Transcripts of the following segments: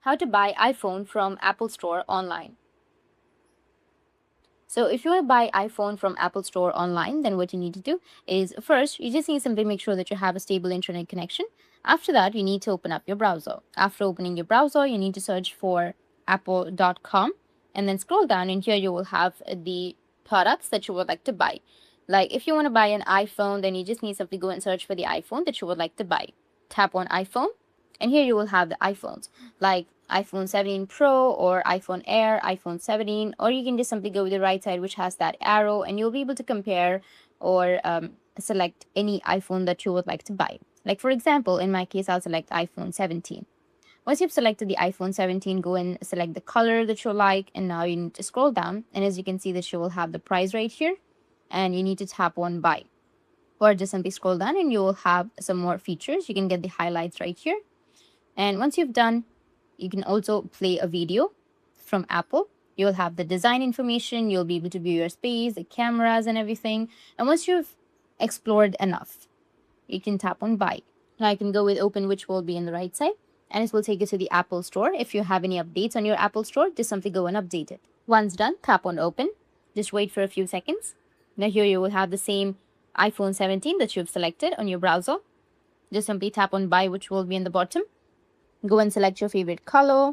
How to buy iPhone from Apple Store online. So if you want to buy iPhone from Apple Store online, then what you need to do is first, you just need to simply make sure that you have a stable internet connection. After that, you need to open up your browser. After opening your browser, you need to search for apple.com and then scroll down, and here you will have the products that you would like to buy. Like if you want to buy an iPhone, then you just need to simply go and search for the iPhone that you would like to buy. Tap on iPhone, and here you will have the iPhones like iPhone 17 Pro or iPhone Air, iPhone 17, or you can just simply go with the right side, which has that arrow, and you'll be able to compare or select any iPhone that you would like to buy. Like for example, in my case, I'll select iPhone 17. Once you've selected the iPhone 17, go and select the color that you like, and now you need to scroll down, and as you can see that you will have the price right here, and you need to tap on buy. Or just simply scroll down and you will have some more features. You can get the highlights right here. And once you've done, you can also play a video from Apple. You'll have the design information, you'll be able to view your space, the cameras and everything. And once you've explored enough, you can tap on buy. Now I can go with open, which will be in the right side, and it will take you to the Apple Store. If you have any updates on your Apple Store, just simply go and update it. Once done, tap on open. Just wait for a few seconds. Now here you will have the same iPhone 17 that you've selected on your browser. Just simply tap on buy, which will be in the bottom. Go and select your favorite color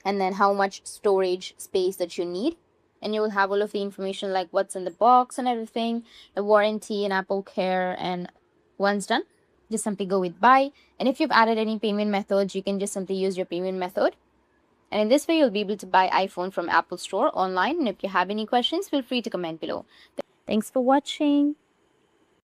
and then how much storage space that you need. And you will have all of the information like what's in the box and everything, the warranty and Apple Care. And once done, just simply go with buy. And if you've added any payment methods, you can just simply use your payment method. And in this way, you'll be able to buy iPhone from Apple Store online. And if you have any questions, feel free to comment below. Thanks for watching.